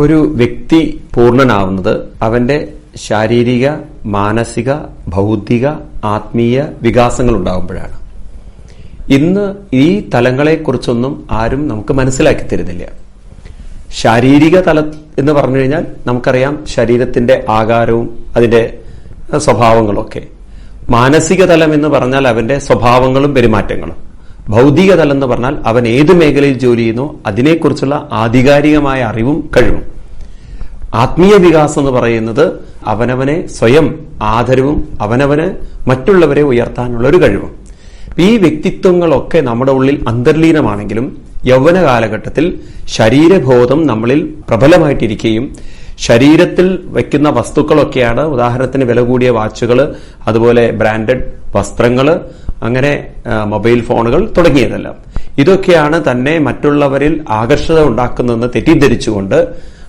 ഒരു വ്യക്തി പൂർണ്ണനാവുന്നത് അവന്റെ ശാരീരിക, മാനസിക, ബൗദ്ധിക, ആത്മീയ വികാസങ്ങൾ ഉണ്ടാകുമ്പോഴാണ്. ഇന്ന് ഈ തലങ്ങളെക്കുറിച്ചൊന്നും ആരും നമുക്ക് മനസ്സിലാക്കി തരുന്നില്ല. ശാരീരിക തലം എന്ന് പറഞ്ഞു കഴിഞ്ഞാൽ നമുക്കറിയാം ശരീരത്തിന്റെ ആകാരവും അതിന്റെ സ്വഭാവങ്ങളൊക്കെ. മാനസിക തലം എന്ന് പറഞ്ഞാൽ അവന്റെ സ്വഭാവങ്ങളും പെരുമാറ്റങ്ങളും. ഭൗതിക തലം എന്ന് പറഞ്ഞാൽ അവൻ ഏത് മേഖലയിൽ ജോലി ചെയ്യുന്നോ അതിനെക്കുറിച്ചുള്ള ആധികാരികമായ അറിവും കഴിവും. ആത്മീയ വികാസം എന്ന് പറയുന്നത് അവനവനെ സ്വയം ആദരവും അവനവന് മറ്റുള്ളവരെ ഉയർത്താനുള്ള ഒരു കഴിവും. ഈ വ്യക്തിത്വങ്ങളൊക്കെ നമ്മുടെ ഉള്ളിൽ അന്തർലീനമാണെങ്കിലും യൗവന കാലഘട്ടത്തിൽ ശരീരബോധം നമ്മളിൽ പ്രബലമായിട്ടിരിക്കുകയും ശരീരത്തിൽ വയ്ക്കുന്ന വസ്തുക്കളൊക്കെയാണ്, ഉദാഹരണത്തിന് വില കൂടിയ വാച്ചുകൾ, അതുപോലെ ബ്രാൻഡഡ് വസ്ത്രങ്ങൾ, അങ്ങനെ മൊബൈൽ ഫോണുകൾ തുടങ്ങിയതെല്ലാം. ഇതൊക്കെയാണ് തന്നെ മറ്റുള്ളവരിൽ ആകർഷത ഉണ്ടാക്കുന്നതെന്ന് തെറ്റിദ്ധരിച്ചുകൊണ്ട്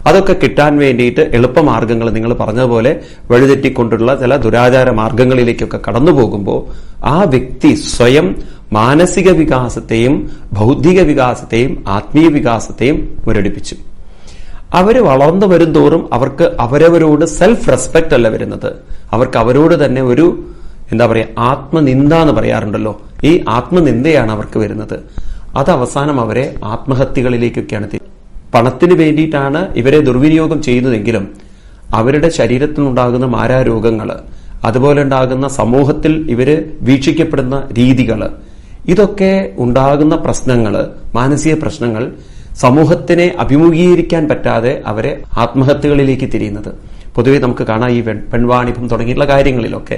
അതൊക്കെ കിട്ടാൻ വേണ്ടിയിട്ട് എളുപ്പമാർഗങ്ങൾ നിങ്ങൾ പറഞ്ഞതുപോലെ വഴിതെറ്റിക്കൊണ്ടുള്ള ചില ദുരാചാര മാർഗങ്ങളിലേക്കൊക്കെ കടന്നു പോകുമ്പോൾ ആ വ്യക്തി സ്വയം മാനസിക വികാസത്തെയും ബൗദ്ധിക വികാസത്തെയും ആത്മീയ വികാസത്തെയും മുരടിപ്പിച്ചു. അവര് വളർന്നു വരും തോറും അവർക്ക് അവരവരോട് സെൽഫ് റെസ്പെക്ട് അല്ല വരുന്നത്, അവർക്ക് അവരോട് തന്നെ ഒരു ആത്മനിന്ദ എന്ന് പറയാറുണ്ടല്ലോ, ഈ ആത്മനിന്ദയാണ് അവർക്ക് വരുന്നത്. അത് അവസാനം അവരെ ആത്മഹത്യകളിലേക്കൊക്കെയാണ്. പണത്തിന് വേണ്ടിയിട്ടാണ് ഇവരെ ദുർവിനിയോഗം ചെയ്യുന്നതെങ്കിലും അവരുടെ ശരീരത്തിനുണ്ടാകുന്ന മാരാരോഗങ്ങൾ, അതുപോലെ ഉണ്ടാകുന്ന സമൂഹത്തിൽ ഇവര് വീക്ഷിക്കപ്പെടുന്ന രീതികൾ, ഇതൊക്കെ ഉണ്ടാകുന്ന പ്രശ്നങ്ങൾ, മാനസിക പ്രശ്നങ്ങൾ സമൂഹത്തിനെ അഭിമുഖീകരിക്കാൻ പറ്റാതെ അവരെ ആത്മഹത്യകളിലേക്ക് തിരിയുന്നത് പൊതുവെ നമുക്ക് കാണാം. ഈ പെൺവാണിഭം തുടങ്ങിയിട്ടുള്ള കാര്യങ്ങളിലൊക്കെ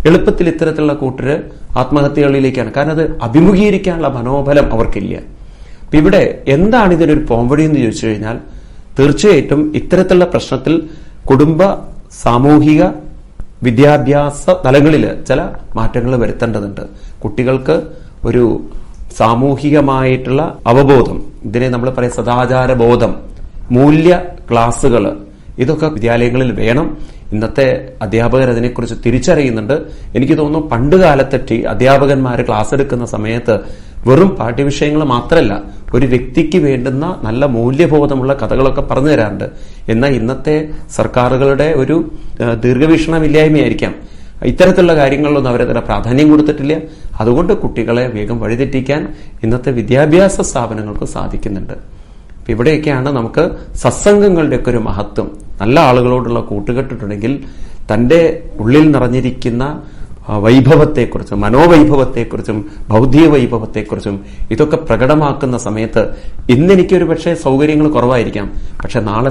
എളുപ്പത്തിൽ ഇത്തരത്തിലുള്ള കൂട്ടര് ആത്മഹത്യകളിലേക്കാണ്. കാരണം അത് അഭിമുഖീകരിക്കാനുള്ള മനോബലം അവർക്കില്ല. അപ്പൊ ഇവിടെ എന്താണ് ഇതിനൊരു പോംവഴി എന്ന് ചോദിച്ചു കഴിഞ്ഞാൽ തീർച്ചയായിട്ടും ഇത്തരത്തിലുള്ള പ്രശ്നത്തിൽ കുടുംബ, സാമൂഹിക, വിദ്യാഭ്യാസ തലങ്ങളിൽ ചില മാറ്റങ്ങൾ വരുത്തേണ്ടതുണ്ട്. കുട്ടികൾക്ക് ഒരു സാമൂഹികമായിട്ടുള്ള അവബോധം, ഇതിനെ നമ്മൾ പറയാം സദാചാര ബോധം, മൂല്യ ക്ലാസുകൾ, ഇതൊക്കെ വിദ്യാലയങ്ങളിൽ വേണം. ഇന്നത്തെ അധ്യാപകർ അതിനെക്കുറിച്ച് തിരിച്ചറിയുന്നുണ്ട്. എനിക്ക് തോന്നുന്നു പണ്ട് കാലത്തെ അധ്യാപകന്മാർ ക്ലാസ് എടുക്കുന്ന സമയത്ത് വെറും പാഠ്യവിഷയങ്ങൾ മാത്രമല്ല, ഒരു വ്യക്തിക്ക് വേണ്ടുന്ന നല്ല മൂല്യബോധമുള്ള കഥകളൊക്കെ പറഞ്ഞു തരാറുണ്ട്. എന്നാൽ ഇന്നത്തെ സർക്കാരുകളുടെ ഒരു ദീർഘവീക്ഷണമില്ലായ്മയായിരിക്കാം ഇത്തരത്തിലുള്ള കാര്യങ്ങളിലൊന്നും അവരതിന് പ്രാധാന്യം കൊടുത്തിട്ടില്ല. അതുകൊണ്ട് കുട്ടികളെ വേഗം വഴിതെറ്റിക്കാൻ ഇന്നത്തെ വിദ്യാഭ്യാസ സ്ഥാപനങ്ങൾക്ക് സാധിക്കുന്നുണ്ട്. ഇവിടെയൊക്കെയാണ് നമുക്ക് സത്സംഗങ്ങളുടെയൊക്കെ ഒരു മഹത്വം. നല്ല ആളുകളോടുള്ള കൂട്ടുകെട്ടിട്ടുണ്ടെങ്കിൽ തന്റെ ഉള്ളിൽ നിറഞ്ഞിരിക്കുന്ന വൈഭവത്തെക്കുറിച്ചും മനോവൈഭവത്തെക്കുറിച്ചും ഭൗതിക വൈഭവത്തെക്കുറിച്ചും ഇതൊക്കെ പ്രകടമാക്കുന്ന സമയത്ത് ഇന്നെനിക്കൊരു പക്ഷേ സൗകര്യങ്ങൾ കുറവായിരിക്കാം, പക്ഷെ നാളെ